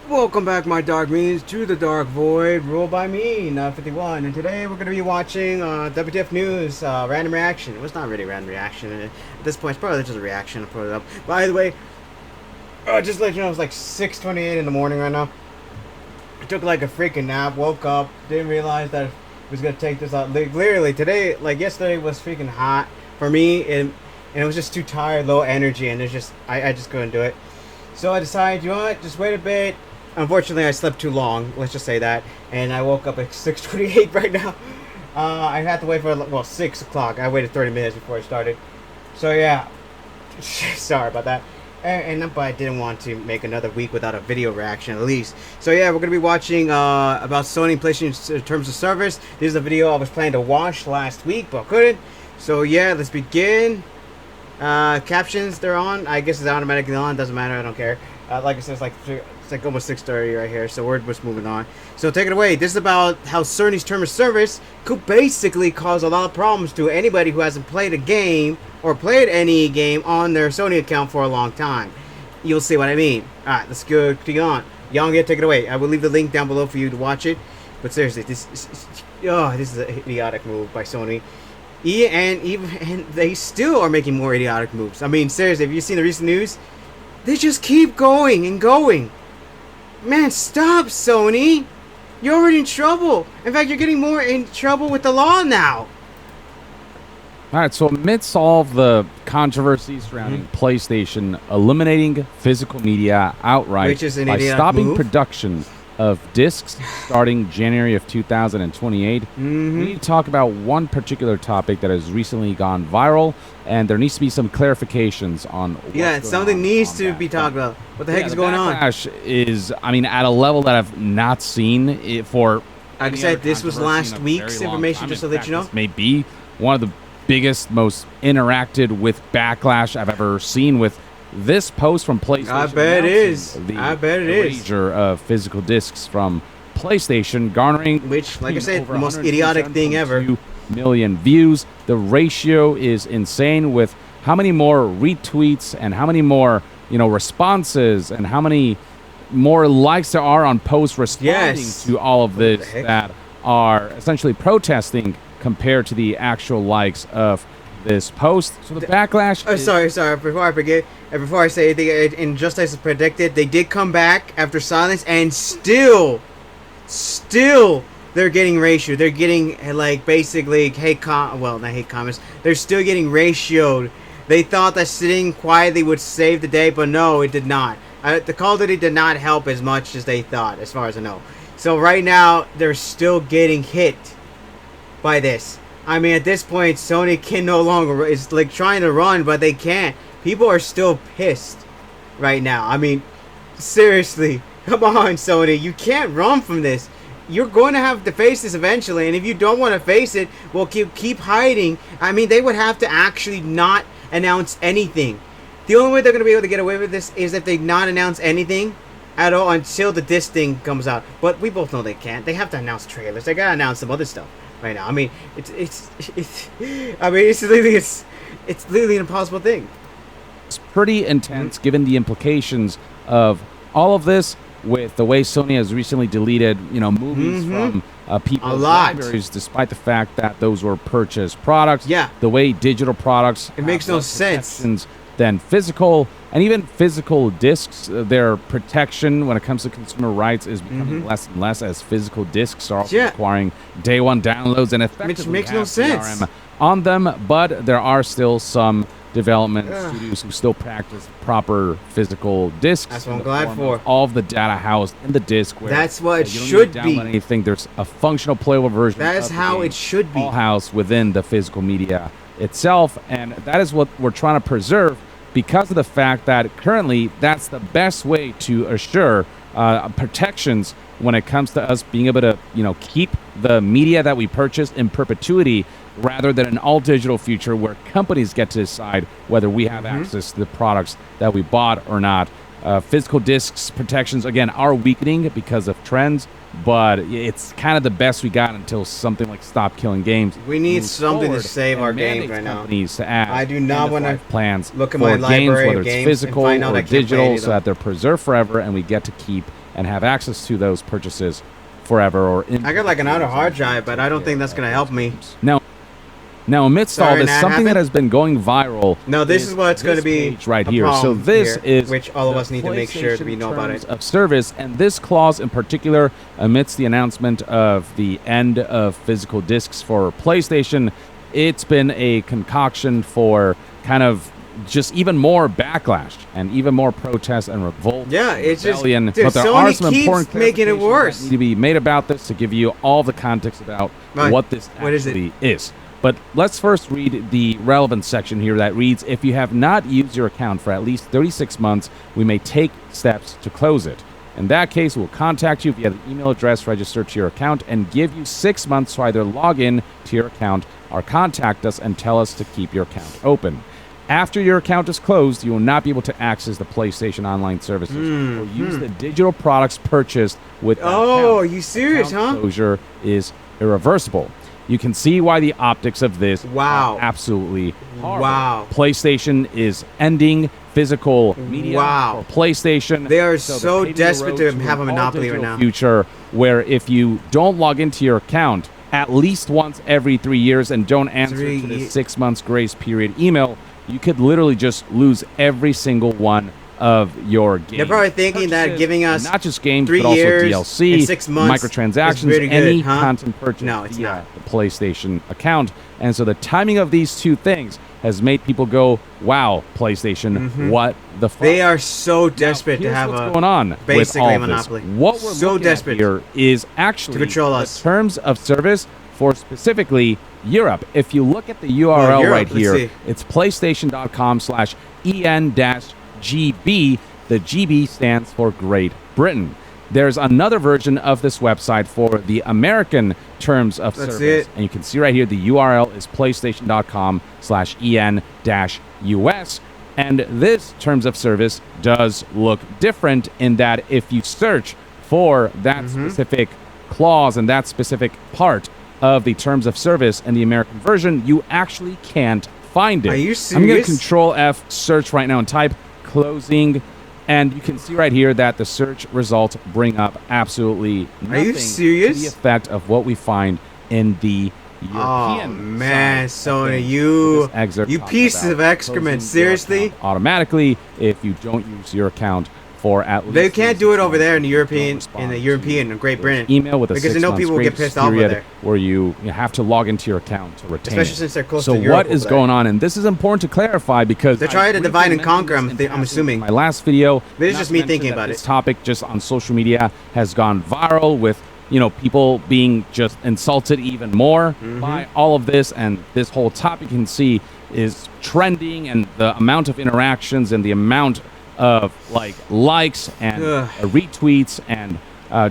Welcome back, my dark means, to the dark void, ruled by me, Not 51. And today we're going to be watching WTF News, random reaction. Well, it's not really random reaction. At this point, it's probably just a reaction. I'll put it up. By the way, just to let you know, it's like 6:28 in the morning right now. I took like a freaking nap, woke up, didn't realize that it was going to take this out. Like, literally, today, like yesterday was freaking hot for me, and it was just too tired, low energy, and I just couldn't do it. So I decided, you know what, just wait a bit. Unfortunately, I slept too long. Let's just say that, and I woke up at 6:28 right now. I had to wait for 6 o'clock. I waited 30 minutes before I started. So yeah, sorry about that. But I didn't want to make another week without a video reaction at least. So yeah, we're gonna be watching about Sony PlayStation terms of service. This is a video I was planning to watch last week, but couldn't. So yeah, let's begin. Captions, they're on. I guess it's automatically on. Doesn't matter. I don't care. Like I said, it's like almost 6:30 right here, so we're just moving on. So take it away. This is about how Sony's term of service could basically cause a lot of problems to anybody who hasn't played a game or played any game on their Sony account for a long time. You'll see what I mean. Alright, let's go on. Young, take it away. I will leave the link down below for you to watch it. But seriously, this is an idiotic move by Sony. And they still are making more idiotic moves. I mean, seriously, have you seen the recent news? They just keep going and going. Man, stop, Sony. You're already in trouble. In fact, you're getting more in trouble with the law now. All right, so amidst all of the controversy surrounding PlayStation eliminating physical media outright Which is an by idiotic stopping move. production of discs starting January of 2028, we need to talk about one particular topic that has recently gone viral, and there needs to be some clarifications on what's something needs to that. be talked about. What the heck is going on? Backlash is, I mean, at a level that I've not seen it for. Like I said, this was last week's information, just to let you know. This may be one of the biggest, most interacted with backlash I've ever seen with this post from PlayStation. I bet it is. I bet it is. Erasure of physical discs from PlayStation, garnering, which, like I said, the most idiotic thing ever. 2 million views. The ratio is insane with how many more retweets and how many more, responses and how many more likes there are on posts responding to all of this that are essentially protesting compared to the actual likes of this post. So the backlash sorry, before I forget, and before I say anything, and just as predicted, they did come back after silence, and still they're getting ratioed. They're getting, like, basically not hate comments. They're still getting ratioed. They thought that sitting quietly would save the day, but no, it did not. The Call of Duty did not help as much as they thought, as far as I know. So right now, they're still getting hit by this. I mean, at this point, Sony can no longer, it's like trying to run, but they can't. People are still pissed right now. I mean, seriously, come on, Sony. You can't run from this. You're going to have to face this eventually, and if you don't want to face it, well, keep hiding. I mean, they would have to actually not announce anything. The only way they're going to be able to get away with this is if they not announce anything at all until the disc thing comes out. But we both know they can't. They have to announce trailers. They got to announce some other stuff right now. I mean, it's literally an impossible thing. It's pretty intense given the implications of all of this with the way Sony has recently deleted, movies from people's libraries, despite the fact that those were purchased products. Yeah. The way digital products makes no sense than physical, and even physical discs, their protection when it comes to consumer rights is becoming less and less as physical discs are also requiring day one downloads and effectively makes no sense DRM on them. But there are still some development studios who still practice proper physical discs. That's what I'm glad for. All of the data housed in the disc. Where that's what it you don't should need to be. download anything. There's a functional playable version. That is how it should be. All housed within the physical media itself, and that is what we're trying to preserve because of the fact that currently that's the best way to assure protections when it comes to us being able to keep the media that we purchase in perpetuity, rather than an all-digital future where companies get to decide whether we have access to the products that we bought or not. Physical discs protections, again, are weakening because of trends, but it's kind of the best we got until something like Stop Killing Games. We need something to save our games right now. To add I do not want to plans look at for my library games, whether of it's games physical and find out or I can't play any digital, of so them. that they're preserved forever and we get to keep and have access to those purchases forever or in. I got like another hard drive, but I don't think that's gonna help me. Now, amidst all this, something that has been going viral. No, this is what's going to be right here. So this is which all of us need to make sure that we know about it. Of service, and this clause in particular, amidst the announcement of the end of physical discs for PlayStation, it's been a concoction for kind of just even more backlash and even more protest and revolt. Yeah, it's rebellion. just dude, but there Sony are some important keeps making it worse. that need to be made about this to give you all the context about what this actually is. But let's first read the relevant section here that reads, if you have not used your account for at least 36 months, we may take steps to close it. In that case, we'll contact you via the email address registered to your account and give you 6 months to either log in to your account or contact us and tell us to keep your account open. After your account is closed, you will not be able to access the PlayStation Online services or use the digital products purchased with that account. You serious, account closure is irreversible. You can see why the optics of this are absolutely horrible. PlayStation is ending physical media for PlayStation. They are so desperate to have a monopoly right now. Future where if you don't log into your account at least once every 3 years and don't answer to the 6 months grace period email, you could literally just lose every single one of your games. They're probably thinking that giving us not just games, 3 but also years DLC, and 6 months microtransactions, really good, any content purchase via the PlayStation account. And so the timing of these two things has made people go, wow, PlayStation, what the fuck? They are so desperate to have what's going on with all monopoly. This. What we're so looking desperate at here is actually to control us. The terms of service for specifically Europe. If you look at the URL right here, it's playstation.com/en-GB. The GB stands for Great Britain. There's another version of this website for the American terms of service. And you can see right here, the URL is playstation.com/en-US. And this terms of service does look different in that if you search for that specific clause and that specific part of the terms of service in the American version, you actually can't find it. Are you serious? I'm going to Control F search right now and type closing, and you can see right here that the search results bring up absolutely nothing. Are you serious? To the effect of what we find in the European. Oh man, Sony, you pieces of excrement! Seriously? Automatically, if you don't use your account for at least. They can't do it over there in the European, in Great Britain. Email with a because they know people will get pissed off over there. Where you have to log into your account to retain. Especially since they're close to Europe. So what is going on? And this is important to clarify because they're trying to divide and conquer. I'm assuming. My last video. This is just me thinking about it. This topic just on social media has gone viral with people being just insulted even more by all of this, and this whole topic you can see is trending, and the amount of interactions and the amount of likes and retweets and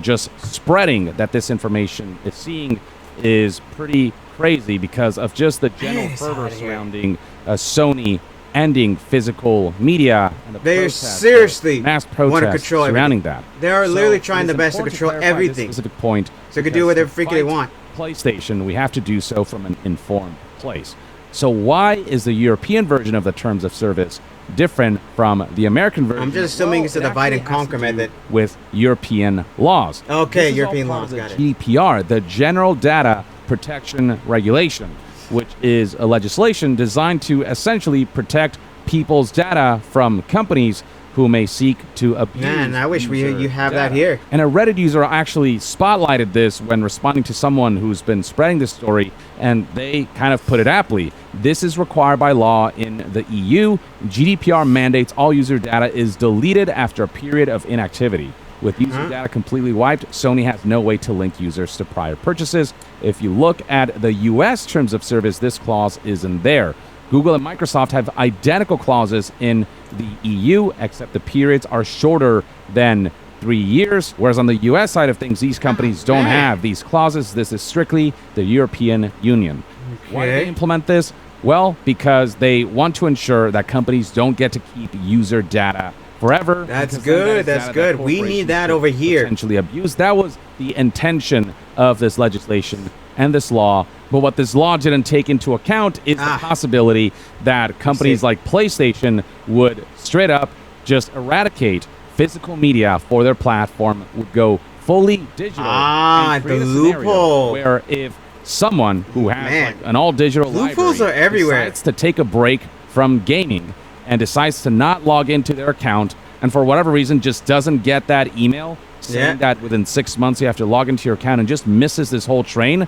just spreading that this information is seeing is pretty crazy because of just the general fervor surrounding Sony ending physical media and they seriously mass protests surrounding that. They are literally trying their best to control everything. Specific point, so they can do whatever freaking they want. PlayStation, we have to do so from an informed place. So why is the European version of the terms of service different from the American version? I'm just assuming it's a divide and conquer method with European laws. Okay, European laws, got it. GDPR, the General Data Protection Regulation, which is a legislation designed to essentially protect people's data from companies who may seek to abuse. Man, I wish you have that here. And a Reddit user actually spotlighted this when responding to someone who's been spreading this story, and they kind of put it aptly. This is required by law in the EU. GDPR mandates all user data is deleted after a period of inactivity. With user data completely wiped, Sony has no way to link users to prior purchases. If you look at the US terms of service, this clause isn't there. Google and Microsoft have identical clauses in the EU, except the periods are shorter than 3 years, whereas on the US side of things, these companies don't have these clauses. This is strictly the European Union. Why do they implement this? Well, because they want to ensure that companies don't get to keep user data forever. That's good. That's good. We need that over here. Potentially abused. That was the intention of this legislation and this law. But what this law didn't take into account is the possibility that companies like PlayStation would straight up just eradicate physical media for their platform would go fully digital. And create the a scenario loophole. where if someone who has like an all-digital loopholes library are everywhere. decides to take a break from gaming and decides to not log into their account, and for whatever reason just doesn't get that email saying that within 6 months you have to log into your account and just misses this whole train,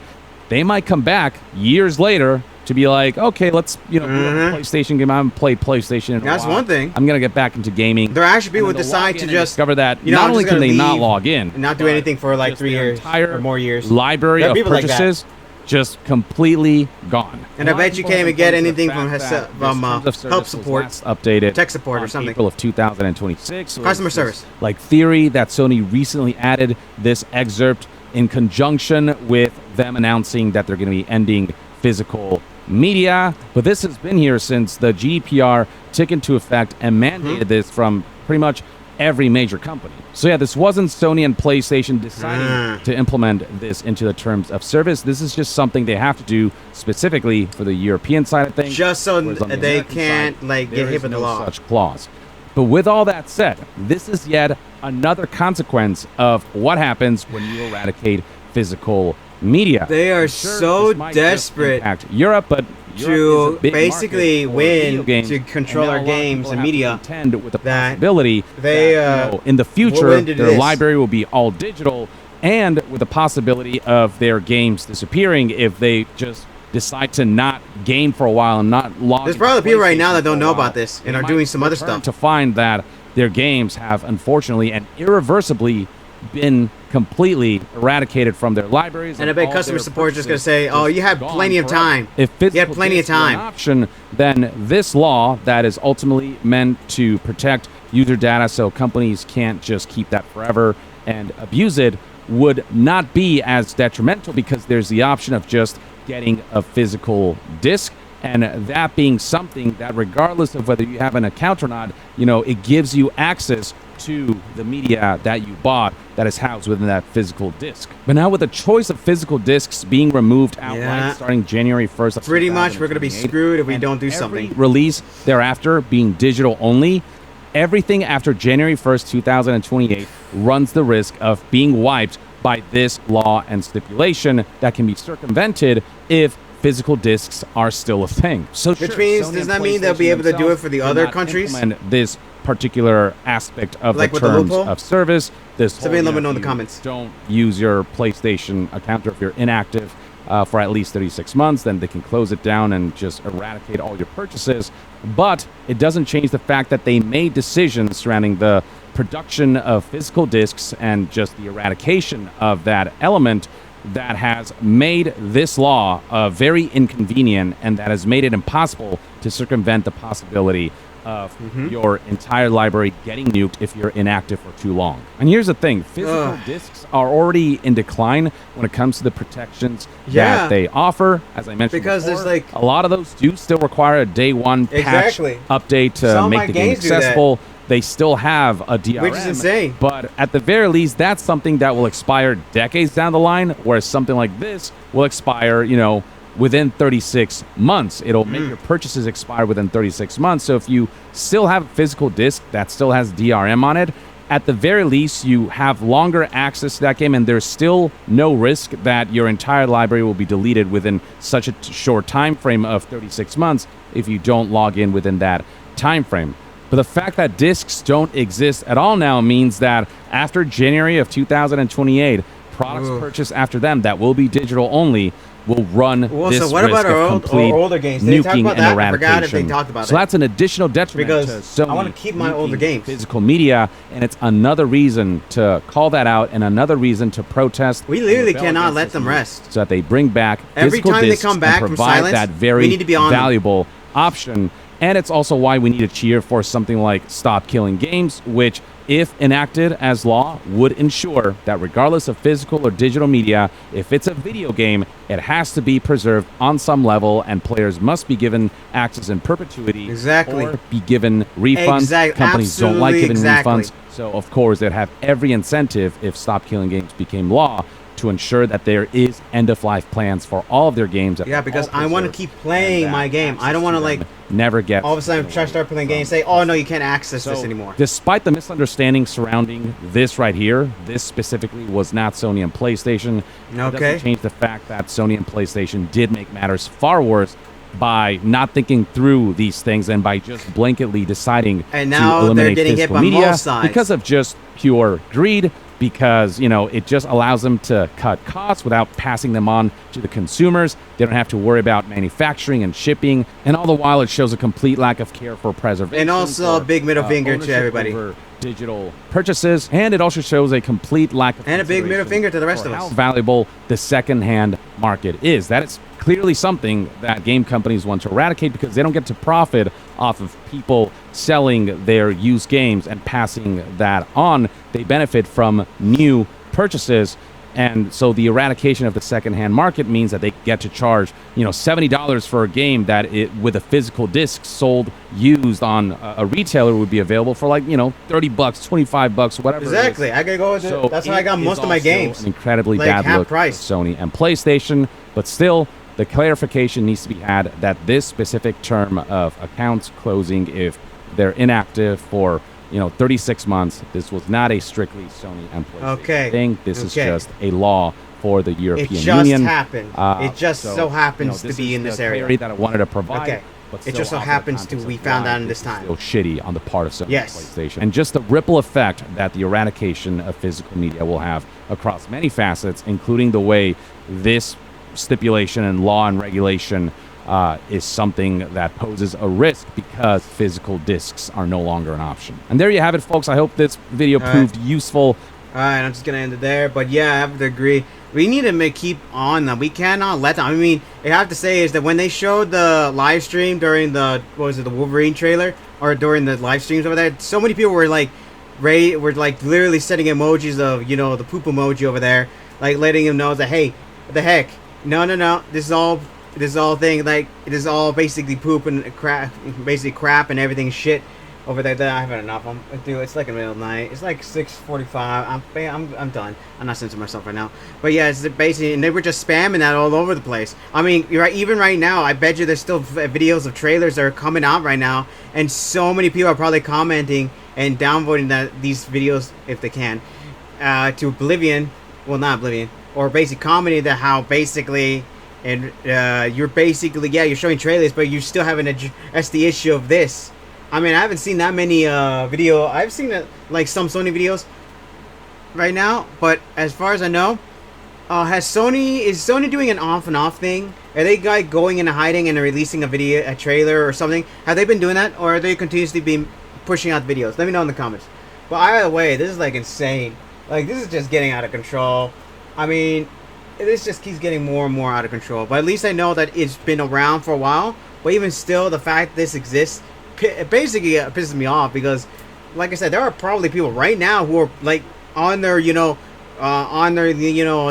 they might come back years later to be like, okay, let's boot up a PlayStation game. I haven't played PlayStation in a That's while. one thing. I'm gonna get back into gaming. There actually people And would then they'll decide log to in and just discover that you know, not I'm only just can gonna they not leave log in and not do but anything for like just 3 their years entire or more years. library There are of people like that. purchases just completely gone. And I bet you can't even get anything from help support, updated tech support or something. April of 2026. So Customer it's service. this, like theory that Sony recently added this excerpt in conjunction with them announcing that they're going to be ending physical media. But this has been here since the GDPR took into effect and mandated this from pretty much every major company. So yeah, this wasn't Sony and PlayStation deciding to implement this into the terms of service. This is just something they have to do specifically for the European side of things. Just so whereas on the they American can't side, like there get hit is with the no law. such clause. But with all that said, this is yet another consequence of what happens when you eradicate physical media. They are Sure, so this might just desperate impact Europe, but to Europe is a big basically market for win, video games, to control and now our a lot of games people and have to media, contend with the that possibility they, that, in the will future into their this. library will be all digital, and with the possibility of their games disappearing if they just decide to not game for a while and not log. There's into probably people right now PlayStation that don't for a know while. about this and They are might doing some other return stuff. to find that their games have unfortunately and irreversibly been completely eradicated from their libraries. And I bet all customer their support is just gonna purchases say, "Oh, you had gone plenty of forever." time. If You had physical plenty of discs were an time." option, then this law that is ultimately meant to protect user data so companies can't just keep that forever and abuse it would not be as detrimental because there's the option of just getting a physical disc. And that being something that regardless of whether you have an account or not, it gives you access to the media that you bought that is housed within that physical disc. But now with the choice of physical discs being removed outright starting January 1st, of Pretty much we're gonna be 2028, screwed if we and don't do every something. release thereafter being digital only, everything after January 1st, 2028 runs the risk of being wiped by this law and stipulation that can be circumvented if physical discs are still a thing. So Which sure, means, Sony does and that mean they'll be PlayStation able to do it themselves for the will other not countries? implement this particular aspect of Like the with the terms loophole? of service. This Somebody whole, let me know in if the you comments. Don't use your PlayStation account, or if you're inactive for at least 36 months, then they can close it down and just eradicate all your purchases. But it doesn't change the fact that they made decisions surrounding the production of physical discs and just the eradication of that element that has made this law very inconvenient, and that has made it impossible to circumvent the possibility of your entire library getting nuked if you're inactive for too long. And here's the thing, physical discs are already in decline when it comes to the protections that they offer. As I mentioned Because before, there's, a lot of those do still require a day one patch update to Some of my make the game games do that. accessible. They still have a DRM, Which is insane. but at the very least, that's something that will expire decades down the line, whereas something like this will expire, within 36 months. It'll make your purchases expire within 36 months. So if you still have a physical disc that still has DRM on it, at the very least, you have longer access to that game, and there's still no risk that your entire library will be deleted within such a short time frame of 36 months if you don't log in within that time frame. But the fact that discs don't exist at all now means that after January of 2028, products purchased after them that will be digital only will run this so what risk about our of complete older games? Did they talk nuking about and that? I eradication. forgot if they talked about so it. that's an additional detriment Because to Sony I wanna keep my older nuking games. physical media, and it's another reason to call that out and another reason to protest. We and literally rebel cannot against let this them move, rest. so that they bring back Every physical time they discs come back and from provide silence, that very we need to be on them. valuable option. And it's also why we need to cheer for something like Stop Killing Games, which, if enacted as law, would ensure that regardless of physical or digital media, if it's a video game, it has to be preserved on some level, and players must be given access in perpetuity or be given refunds. Companies don't like giving refunds. So, of course, they'd have every incentive, if Stop Killing Games became law, to to ensure that there is end-of-life plans for all of their games. Yeah, because I want to keep playing my game. I don't want to like never get all of a sudden try to start playing games and say, oh no, you can't access this anymore. Despite the misunderstanding surrounding this right here, this specifically was not Sony and PlayStation. It doesn't change the fact that Sony and PlayStation did make matters far worse by not thinking through these things and by just blanketly deciding to eliminate physical media because of just pure greed, because it just allows them to cut costs without passing them on to the consumers. They don't have to worry about manufacturing and shipping, and all the while it shows a complete lack of care for preservation, and also a big middle finger to everybody over digital purchases, and it also shows a complete lack of a big middle finger to the rest of us how valuable the second-hand market is. That is clearly something that game companies want to eradicate, because they don't get to profit off of people selling their used games and passing that on. They benefit from new purchases. And so the eradication of the second-hand market means that they get to charge, $70 for a game that with a physical disc sold used on a retailer would be available for like, $30, $25, whatever. Exactly. I gotta go with it. That's how I got most of my games. An incredibly bad look for Sony and PlayStation, but still, the clarification needs to be had that this specific term of accounts closing, if they're inactive for 36 months, this was not a strictly Sony and PlayStation thing. This is just a law for the European Union. It just happened. It just so happens to be in this area that I wanted to provide. But it just so happens to we found out in this time. Still shitty on the part of Sony and PlayStation, and just the ripple effect that the eradication of physical media will have across many facets, including the way this stipulation and law and regulation is something that poses a risk because physical discs are no longer an option. And there you have it, folks. I hope this video proved useful. All right, I'm just gonna end it there. But yeah, I have to agree. We need to keep on them. We cannot let them. I mean, I have to say is that when they showed the live stream during the the Wolverine trailer, or during the live streams over there, so many people were like, literally sending emojis of the poop emoji over there, like letting him know that, hey, what the heck. No. This is all thing, like, it is all basically poop and crap, basically crap and everything shit over there. I haven't enough. Dude, it's like in the middle of the night. It's like 6:45. I'm done. I'm not censoring myself right now. But yeah, it's basically, and they were just spamming that all over the place. I mean, even right now, I bet you there's still videos of trailers that are coming out right now, and so many people are probably commenting and downvoting these videos if they can to oblivion. Well, not oblivion. Or basically commenting that how basically, and you're basically, you're showing trailers, but you still haven't addressed the issue of this. I mean, I haven't seen that many I've seen like some Sony videos right now, but as far as I know, is Sony doing an off and off thing? Are they going into hiding and releasing a trailer or something? Have they been doing that, or are they continuously been pushing out videos? Let me know in the comments. But either way, this is like insane. Like, this is just getting out of control. I mean, this just keeps getting more and more out of control. But at least I know that it's been around for a while. But even still, the fact this exists basically pisses me off, because, like I said, there are probably people right now who are like on their,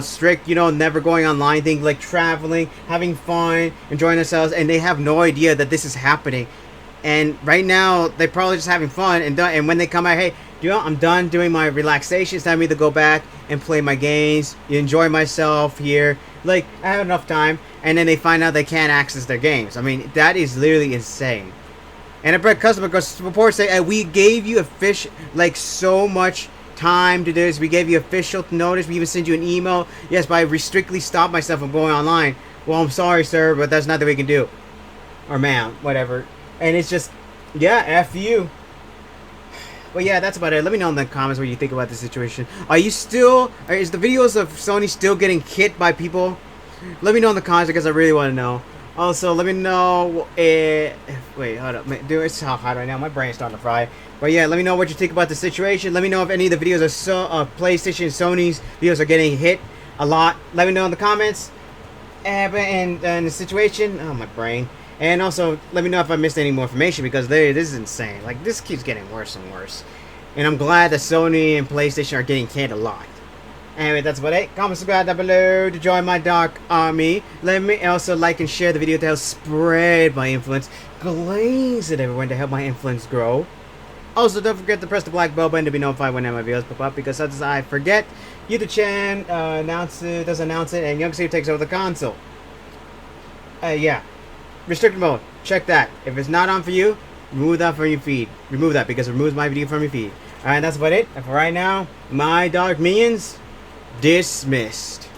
strict, never going online thing, like traveling, having fun, enjoying themselves, and they have no idea that this is happening. And right now, they're probably just having fun, and when they come out, hey, I'm done doing my relaxation. It's time for me to go back and play my games, enjoy myself here. Like, I have enough time, and then they find out they can't access their games. I mean, that is literally insane. And a customer report say, we gave you so much time to do this. We gave you official notice. We even sent you an email. Yes, but I strictly stopped myself from going online. Well, I'm sorry, sir, but that's nothing we can do. Or ma'am, whatever. And it's just, F you. Well, yeah, that's about it. Let me know in the comments what you think about the situation. Is the videos of Sony still getting hit by people? Let me know in the comments, because I really want to know. Also, let me know wait, hold up. Dude, it's so hot right now. My brain's starting to fry. But yeah, let me know what you think about the situation. Let me know if any of the videos of PlayStation and Sony's videos are getting hit a lot. Let me know in the comments. And the situation. Oh, my brain. And also, let me know if I missed any more information, because this is insane. Like, this keeps getting worse and worse. And I'm glad that Sony and PlayStation are getting hit a lot. Anyway, that's about it. Comment, subscribe down below to join my dark army. Let me also like and share the video to help spread my influence. Glaze it everyone to help my influence grow. Also, don't forget to press the black bell button to be notified when my videos pop up, because sometimes I forget. Yuta-chan does announce it, and Young Steve takes over the console. Yeah. Restricted mode. Check that. If it's not on for you, remove that from your feed. Remove that because it removes my video from your feed. Alright, that's about it. And for right now, my dark minions dismissed.